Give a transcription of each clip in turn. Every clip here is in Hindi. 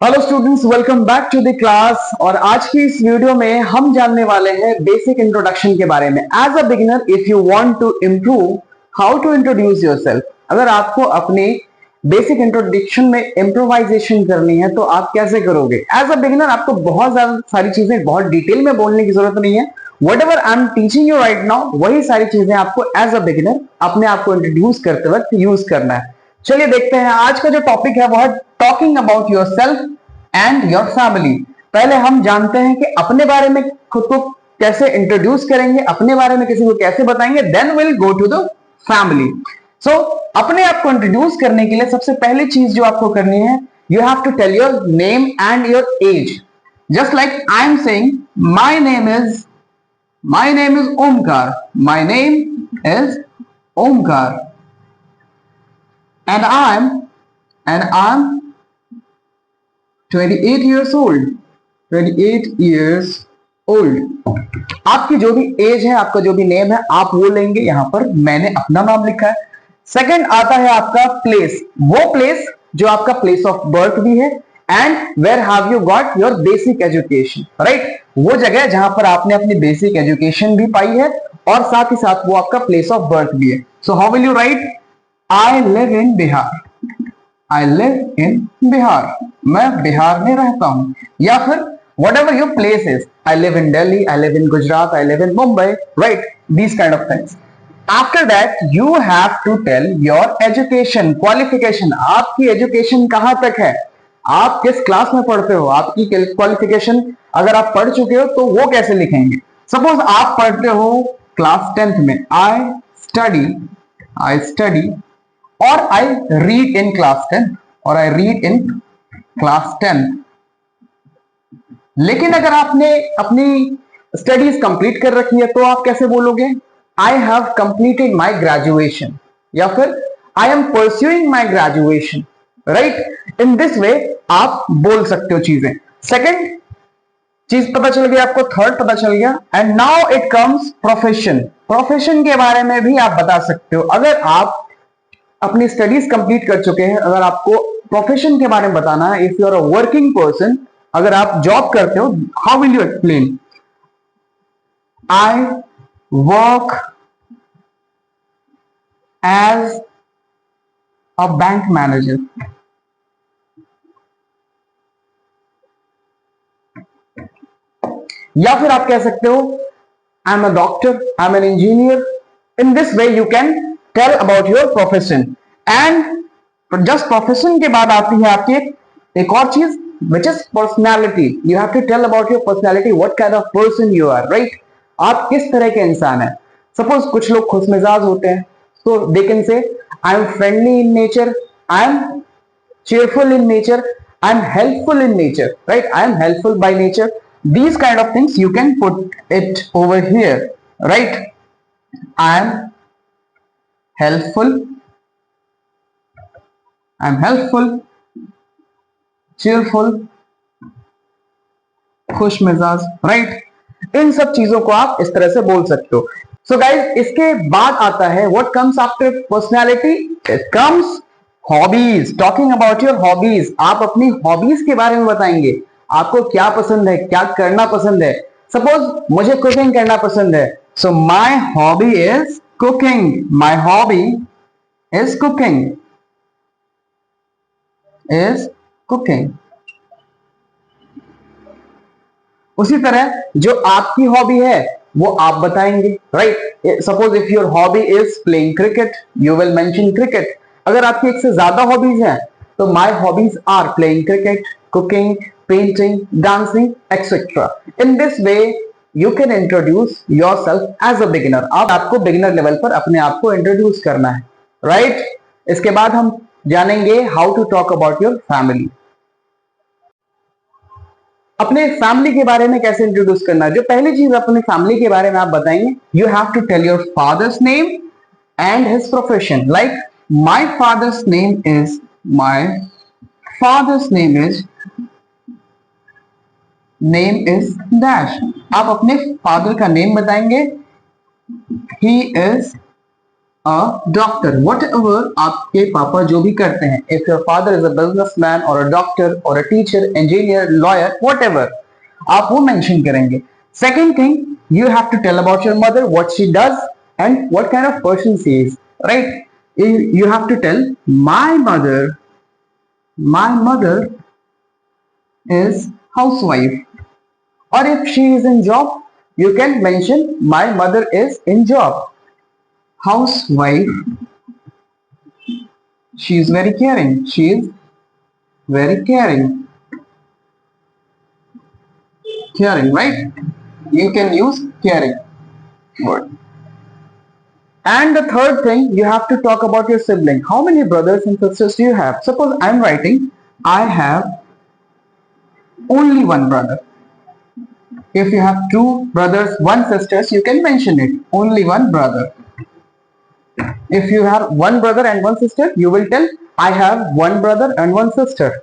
Hello students, welcome back to the class. और आज की इस वीडियो में हम जानने वाले हैं बेसिक इंट्रोडक्शन के बारे में। As a beginner, if you want to improve how to introduce yourself, अगर आपको अपने बेसिक इंट्रोडक्शन में इम्प्रोवाइजेशन करनी है तो आप कैसे करोगे? एज अ बिगिनर आपको बहुत ज्यादा सारी चीजें बहुत डिटेल में बोलने की जरूरत नहीं है। What ever I am teaching you right now, वही सारी चीजें आपको एज अ बिगिनर अपने आप को इंट्रोड्यूस करते वक्त यूज करना है। चलिए देखते हैं आज का जो टॉपिक है वो है talking about your self and your family. पहले हम जानते हैं कि अपने बारे में खुद को कैसे इंट्रोड्यूस करेंगे, अपने बारे में किसी को कैसे बताएंगे, then will go to the family. So अपने आप को इंट्रोड्यूस करने के लिए सबसे पहली चीज जो आपको करनी है, you have to tell your name and your age. Just like I am saying my name is Omkar, my name is Omkar, and I'm 28 years old, 28 years old। आपकी जो भी एज है, आपका जो भी नेम है, आप वो लेंगे। यहां पर मैंने अपना नाम लिखा है। सेकंड आता है आपका प्लेस, वो प्लेस जो आपका प्लेस ऑफ बर्थ भी है, and where have you got your basic education, right? वो जगह जहां पर आपने अपनी बेसिक एजुकेशन भी पाई है और साथ ही साथ वो आपका प्लेस ऑफ बर्थ भी है। So how will you right? I live in Bihar, I live in Bihar, मैं बिहार में रहता हूं। या फिर whatever your place is, I live in Delhi, I live in Gujarat, I live in Mumbai, right? These kind of things. After that, you have to tell your education, qualification. आपकी एजुकेशन कहां तक है, आप किस क्लास में पढ़ते हो, आपकी क्वालिफिकेशन अगर आप पढ़ चुके हो तो वो कैसे लिखेंगे? सपोज आप पढ़ते हो क्लास 10th में, I study or I read in class 10 or I read in class 10। लेकिन अगर आपने अपनी स्टडीज कंप्लीट कर रखी है तो आप कैसे बोलोगे? I have completed my graduation, या फिर I am pursuing my graduation, right? In this वे आप बोल सकते हो चीजें। सेकंड चीज पता चल गया आपको, थर्ड पता चल गया। And now it comes profession. Profession के बारे में भी आप बता सकते हो। अगर आप अपनी स्टडीज कंप्लीट कर चुके हैं, अगर आपको प्रोफेशन के बारे में बताना है, if you are a working person, अगर आप जॉब करते हो, how will you explain? I work as a bank manager, या फिर आप कह सकते हो I am a doctor, I am an engineer. In this way you can tell about your profession. And just profession के बाद आती है आपकी एक और चीज, which is personality. You have to tell about your personality, what kind of person you are, right? आप किस तरह के इंसान हैं। सपोज कुछ लोग खुशमिजाज होते हैं, so they can say I am friendly in nature, I am cheerful in nature, I am helpful in nature, right? I am helpful by nature. These kind of things you can put it over here, right? I am helpful, I am helpful, cheerful, खुश मिजाज, राइट? इन सब चीजों को आप इस तरह से बोल सकते हो। सो गाइज, इसके बाद आता है what comes after personality? It comes hobbies. Talking about your hobbies, आप अपनी हॉबीज के बारे में बताएंगे। आपको क्या पसंद है, क्या करना पसंद है। सपोज मुझे कुकिंग करना पसंद है, so my hobby is cooking, my hobby is cooking, is cooking. उसी तरह जो आपकी हॉबी है वो आप बताएंगे, right? Suppose if your hobby is playing cricket, you will mention cricket. अगर आपकी एक से ज्यादा हॉबीज हैं तो my hobbies are playing cricket, cooking, painting, dancing, etcetera. In this way you can introduce yourself as a beginner. आपको बिगिनर लेवल पर अपने आप को इंट्रोड्यूस करना है, राइट? इसके बाद हम जानेंगे how to talk about your family. अपने फैमिली के बारे में कैसे इंट्रोड्यूस करना है? जो पहली चीज अपने फैमिली के बारे में आप बताएंगे, you have to tell your father's name and his profession. Like my father's name is, my father's name is dash. आप अपने फादर का नेम बताएंगे, he is a doctor. Whatever आपके पापा जो भी करते हैं, if your father is a businessman or a doctor or a teacher, engineer, lawyer, whatever, आप वो mention करेंगे. Second thing, you have to tell about your mother, what she does and what kind of person she is, right? You have to tell my mother is housewife, or if she is in job, you can mention my mother is in job. Housewife, she is very caring, she is very caring, right? You can use caring word. And the third thing, you have to talk about your sibling. How many brothers and sisters do you have? Suppose I'm writing I have only one brother. If you have two brothers, one sisters, you can mention it, only one brother. If you have one brother and one sister, you will tell I have one brother and one sister.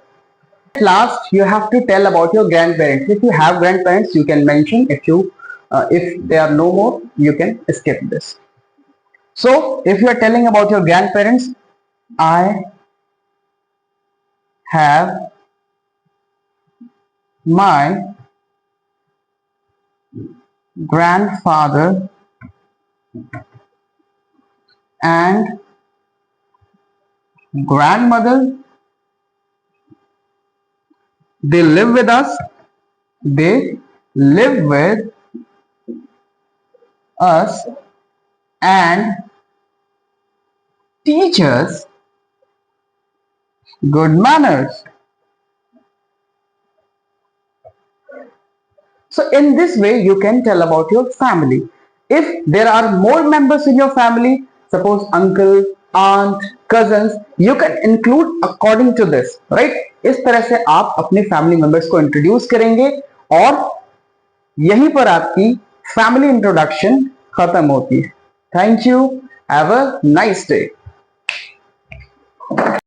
At last, you have to tell about your grandparents. If you have grandparents, you can mention. If they are no more, you can skip this. So if you are telling about your grandparents, I have my grandfather and grandmother. They live with us. They live with us and teach us good manners. So in this way, you can tell about your family. If there are more members in your family, suppose uncle, aunt, cousins, you can include according to this, right? इस तरह से आप अपने फैमिली मेंबर्स को इंट्रोड्यूस करेंगे और यहीं पर आपकी फैमिली इंट्रोडक्शन खत्म होती है. Thank you. Have a nice day.